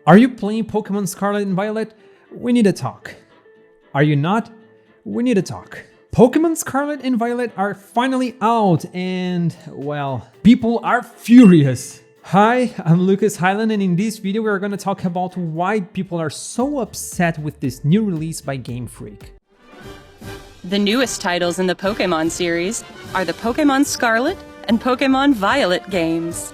Are you playing Pokemon Scarlet and Violet? We need to talk. Are you not? We need to talk. Pokemon Scarlet and Violet are finally out and, well, people are furious. Hi, I'm Lucas Highland, and in this video we are going to talk about why people are so upset with this new release by Game Freak. The newest titles in the Pokémon series are the Pokémon Scarlet and Pokémon Violet games.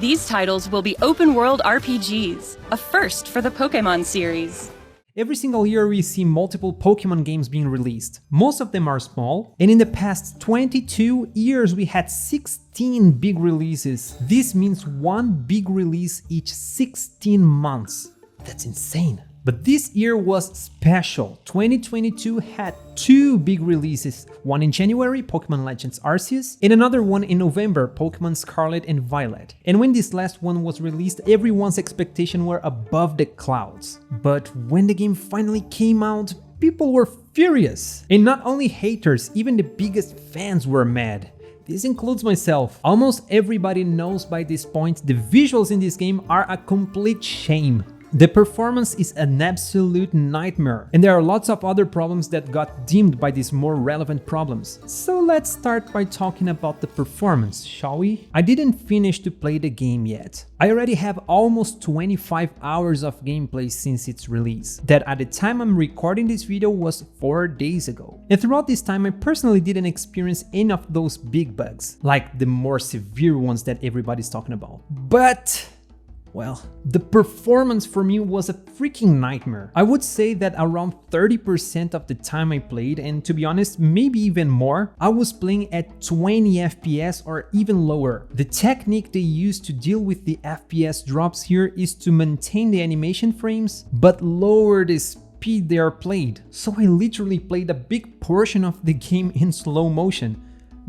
These titles will be open-world RPGs, a first for the Pokémon series. Every single year we see multiple Pokemon games being released. Most of them are small, and in the past 22 years we had 16 big releases. This means one big release each 16 months. That's insane. But this year was special. 2022 had two big releases, one in January, Pokemon Legends Arceus, and another one in November, Pokemon Scarlet and Violet. And when this last one was released, everyone's expectations were above the clouds. But when the game finally came out, people were furious. And not only haters, even the biggest fans were mad. This includes myself. Almost everybody knows by this point the visuals in this game are a complete shame. The performance is an absolute nightmare, and there are lots of other problems that got dimmed by these more relevant problems. So let's start by talking about the performance, shall we? I didn't finish to play the game yet. I already have almost 25 hours of gameplay since its release. That at the time I'm recording this video was 4 days ago. And throughout this time I personally didn't experience any of those big bugs, like the more severe ones that everybody's talking about. But well, the performance for me was a freaking nightmare. I would say that around 30% of the time I played, and to be honest, maybe even more, I was playing at 20 FPS or even lower. The technique they use to deal with the FPS drops here is to maintain the animation frames, but lower the speed they are played. So I literally played a big portion of the game in slow motion.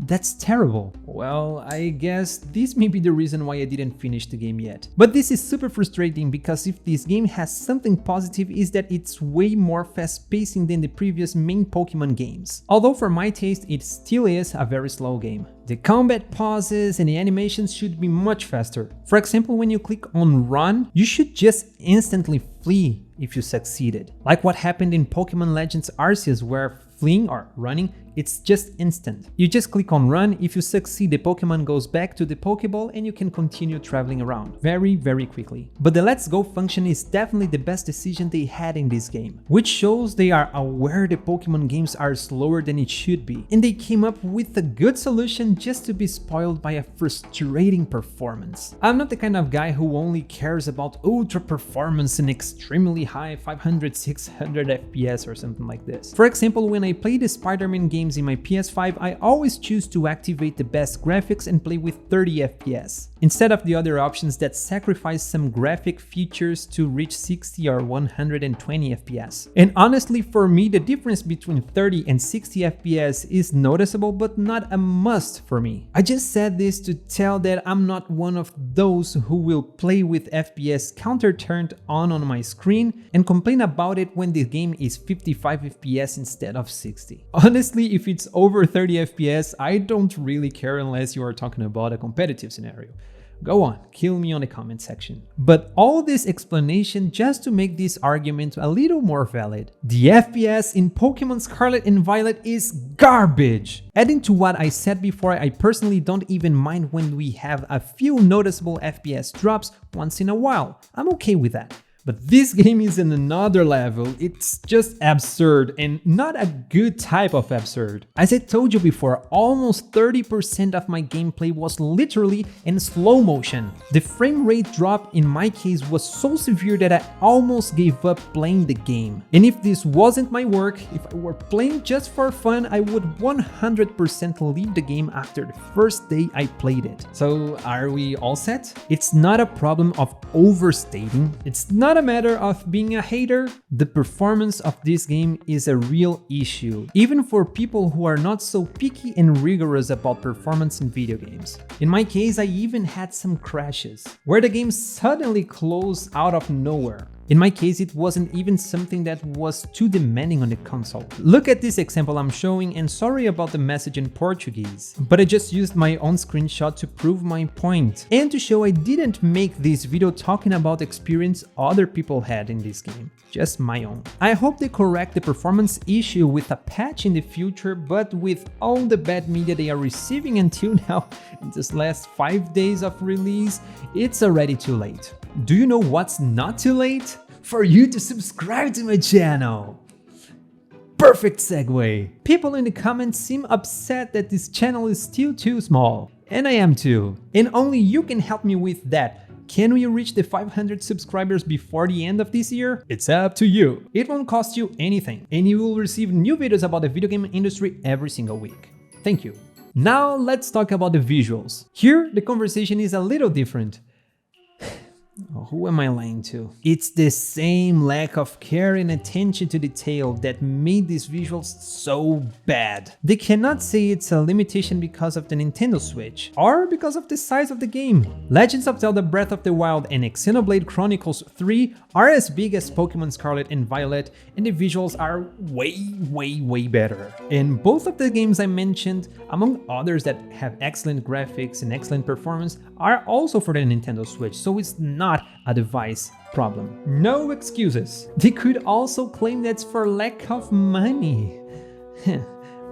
That's terrible. Well, I guess this may be the reason why I didn't finish the game yet. But this is super frustrating because if this game has something positive is that it's way more fast pacing than the previous main Pokemon games. Although for my taste it still is a very slow game. The combat pauses and the animations should be much faster. For example, when you click on run, you should just instantly flee if you succeeded. Like what happened in Pokemon Legends Arceus, where fleeing or running, it's just instant. You just click on run, if you succeed the Pokemon goes back to the Pokeball and you can continue traveling around very quickly. But the Let's Go function is definitely the best decision they had in this game, which shows they are aware the Pokemon games are slower than it should be, and they came up with a good solution just to be spoiled by a frustrating performance. I'm not the kind of guy who only cares about ultra performance and extremely high 500-600 FPS or something like this. For example, when I play the Spider-Man games in my PS5, I always choose to activate the best graphics and play with 30 FPS, instead of the other options that sacrifice some graphic features to reach 60 or 120 FPS. And honestly, for me, the difference between 30 and 60 FPS is noticeable, but not a must for me. I just said this to tell that I'm not one of those who will play with FPS counter turned on my screen and complain about it when the game is 55 FPS instead of 60. Honestly, if it's over 30 FPS, I don't really care unless you are talking about a competitive scenario. Go on, kill me on the comment section. But all this explanation just to make this argument a little more valid. The FPS in Pokemon Scarlet and Violet is garbage. Adding to what I said before, I personally don't even mind when we have a few noticeable FPS drops once in a while. I'm okay with that. But this game is in another level. It's just absurd, and not a good type of absurd. As I told you before, almost 30% of my gameplay was literally in slow motion. The frame rate drop in my case was so severe that I almost gave up playing the game. And if this wasn't my work, if I were playing just for fun, I would 100% leave the game after the first day I played it. So are we all set? It's not a problem of overstating. It's not a matter of being a hater. The performance of this game is a real issue, even for people who are not so picky and rigorous about performance in video games. In my case, I even had some crashes, where the game suddenly closed out of nowhere. In my case, it wasn't even something that was too demanding on the console. Look at this example I'm showing, and sorry about the message in Portuguese, but I just used my own screenshot to prove my point and to show I didn't make this video talking about experience other people had in this game, just my own. I hope they correct the performance issue with a patch in the future, but with all the bad media they are receiving until now, in this last 5 days of release, it's already too late. Do you know what's not too late? For you to subscribe to my channel! Perfect segue! People in the comments seem upset that this channel is still too small. And I am too. And only you can help me with that. Can we reach the 500 subscribers before the end of this year? It's up to you. It won't cost you anything, and you will receive new videos about the video game industry every single week. Thank you. Now let's talk about the visuals. Here, the conversation is a little different. Oh, who am I lying to? It's the same lack of care and attention to detail that made these visuals so bad. They cannot say it's a limitation because of the Nintendo Switch, or because of the size of the game. Legends of Zelda Breath of the Wild and Xenoblade Chronicles 3 are as big as Pokémon Scarlet and Violet, and the visuals are way better. And both of the games I mentioned, among others that have excellent graphics and excellent performance, are also for the Nintendo Switch, so it's not a device problem. No excuses. They could also claim that's for lack of money.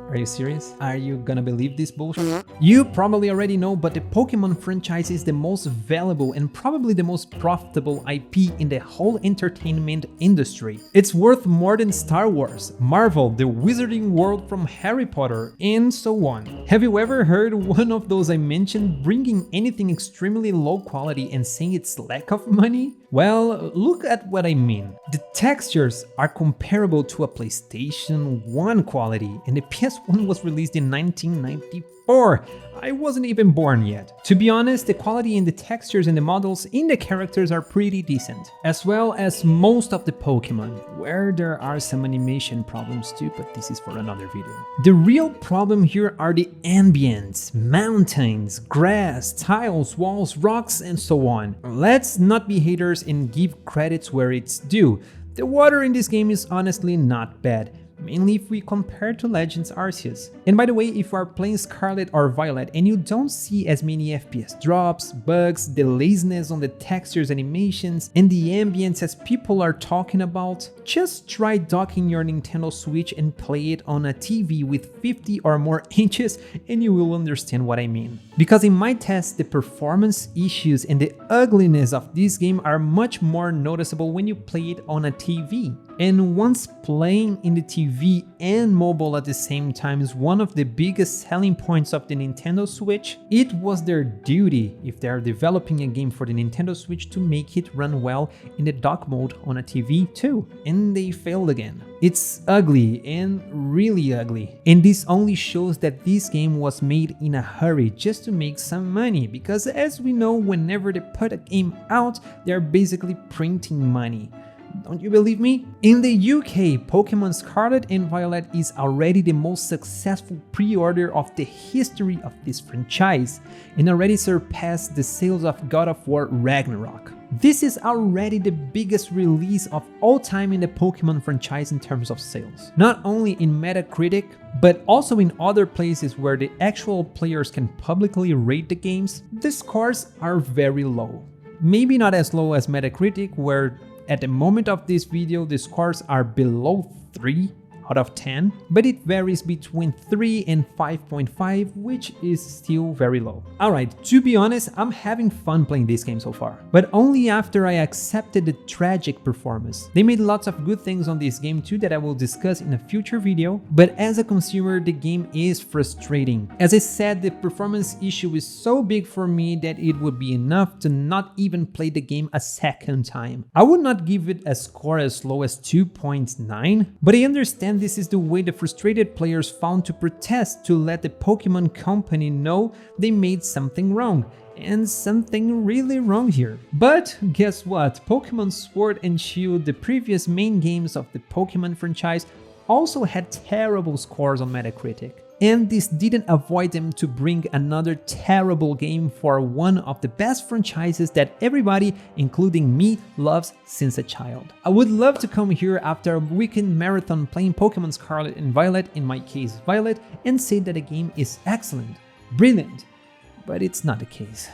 Are you serious? Are you gonna believe this bullshit? You probably already know, but the Pokémon franchise is the most valuable and probably the most profitable IP in the whole entertainment industry. It's worth more than Star Wars, Marvel, the Wizarding World from Harry Potter, and so on. Have you ever heard one of those I mentioned bringing anything extremely low quality and saying it's lack of money? Well, look at what I mean. The textures are comparable to a PlayStation 1 quality, and the PS1 was released in 1994. I wasn't even born yet. To be honest, the quality in the textures and the models in the characters are pretty decent, as well as most of the Pokémon, where there are some animation problems too, but this is for another video. The real problem here are the ambience, mountains, grass, tiles, walls, rocks, and so on. Let's not be haters and give credits where it's due. The water in this game is honestly not bad, mainly if we compare to Legends Arceus. And by the way, if you are playing Scarlet or Violet and you don't see as many FPS drops, bugs, the laziness on the textures, animations, and the ambience as people are talking about, just try docking your Nintendo Switch and play it on a TV with 50 or more inches and you will understand what I mean. Because in my test, the performance issues and the ugliness of this game are much more noticeable when you play it on a TV. And once playing in the TV and mobile at the same time is one of the biggest selling points of the Nintendo Switch, it was their duty, if they are developing a game for the Nintendo Switch, to make it run well in the dock mode on a TV too. And they failed again. It's ugly and really ugly. And this only shows that this game was made in a hurry just to make some money, because as we know, whenever they put a game out, they're basically printing money. Don't you believe me? In the UK, Pokémon Scarlet and Violet is already the most successful pre-order of the history of this franchise and already surpassed the sales of God of War Ragnarok. This is already the biggest release of all time in the Pokémon franchise in terms of sales. Not only in Metacritic, but also in other places where the actual players can publicly rate the games, the scores are very low. Maybe not as low as Metacritic, where at the moment of this video, the scores are below 3 out of 10, but it varies between 3 and 5.5, which is still very low. Alright, to be honest, I'm having fun playing this game so far, but only after I accepted the tragic performance. They made lots of good things on this game too that I will discuss in a future video, but as a consumer, the game is frustrating. As I said, the performance issue is so big for me that it would be enough to not even play the game a second time. I would not give it a score as low as 2.9, but I understand this is the way the frustrated players found to protest to let the Pokémon company know they made something wrong. And something really wrong here. But guess what? Pokémon Sword and Shield, the previous main games of the Pokémon franchise, also had terrible scores on Metacritic. And this didn't avoid them to bring another terrible game for one of the best franchises that everybody, including me, loves since a child. I would love to come here after a weekend marathon playing Pokémon Scarlet and Violet, in my case Violet, and say that the game is excellent, brilliant, but it's not the case.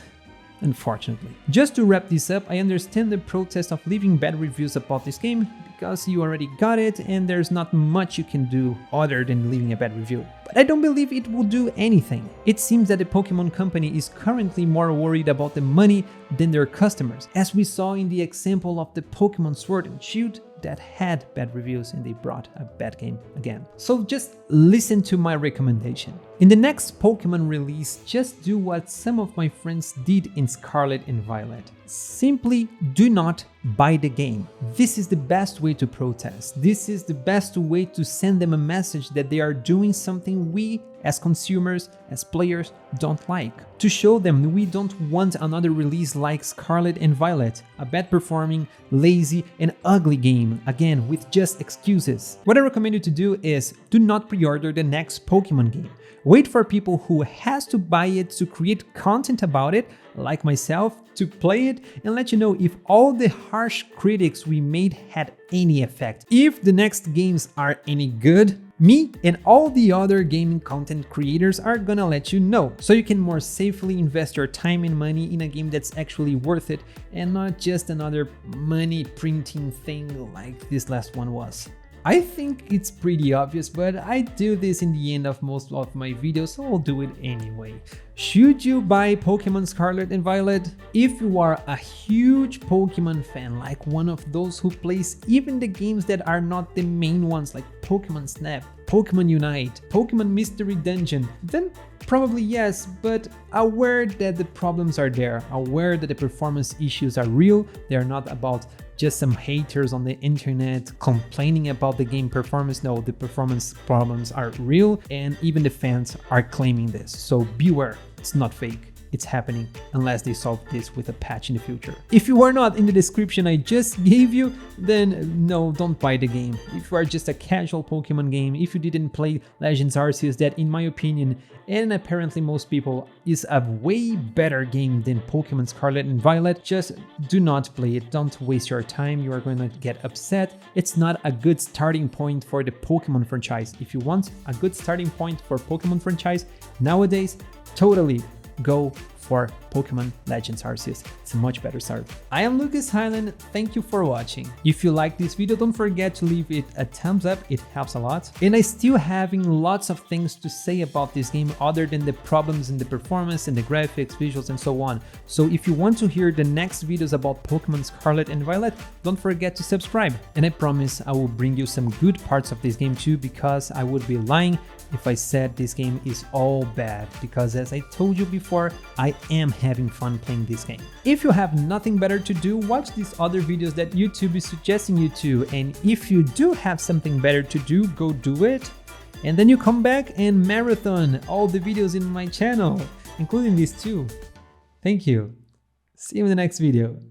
Unfortunately. Just to wrap this up, I understand the protest of leaving bad reviews about this game because you already got it and there's not much you can do other than leaving a bad review. But I don't believe it will do anything. It seems that the Pokémon company is currently more worried about the money than their customers, as we saw in the example of the Pokémon Sword and Shield that had bad reviews and they brought a bad game again. So just listen to my recommendation. In the next Pokémon release, just do what some of my friends did in Scarlet and Violet. Simply do not buy the game. This is the best way to protest. This is the best way to send them a message that they are doing something we as consumers, as players, don't like. To show them we don't want another release like Scarlet and Violet, a bad performing, lazy and ugly game, again with just excuses. What I recommend you to do is do not pre-order the next Pokémon game. Wait for people who has to buy it to create content about it, like myself, to play it and let you know if all the harsh critics we made had any effect. If the next games are any good, me and all the other gaming content creators are gonna let you know, so you can more safely invest your time and money in a game that's actually worth it and not just another money printing thing like this last one was. I think it's pretty obvious, but I do this in the end of most of my videos, so I'll do it anyway. Should you buy Pokémon Scarlet and Violet? If you are a huge Pokémon fan, like one of those who plays even the games that are not the main ones like Pokémon Snap, Pokémon Unite, Pokémon Mystery Dungeon, then probably yes, but aware that the problems are there, aware that the performance issues are real, they are not about just some haters on the internet complaining about the game performance. No, the performance problems are real and even the fans are claiming this. So beware, it's not fake. It's happening unless they solve this with a patch in the future. If you are not in the description I just gave you, then no, don't buy the game. If you are just a casual Pokemon game, if you didn't play Legends Arceus, that in my opinion, and apparently most people, is a way better game than Pokemon Scarlet and Violet, just do not play it. Don't waste your time, you are going to get upset. It's not a good starting point for the Pokemon franchise. If you want a good starting point for Pokemon franchise nowadays, totally go for Pokémon Legends Arceus. It's a much better start. I am Lucas Highland, thank you for watching. If you like this video, don't forget to leave it a thumbs up, it helps a lot. And I still having lots of things to say about this game other than the problems in the performance and the graphics, visuals and so on. So if you want to hear the next videos about Pokémon Scarlet and Violet, don't forget to subscribe. And I promise I will bring you some good parts of this game too, because I would be lying if I said this game is all bad, because as I told you before, I am having fun playing this game. If you have nothing better to do, watch these other videos that YouTube is suggesting you to, and if you do have something better to do, go do it. And then you come back and marathon all the videos in my channel, including these two. Thank you. See you in the next video.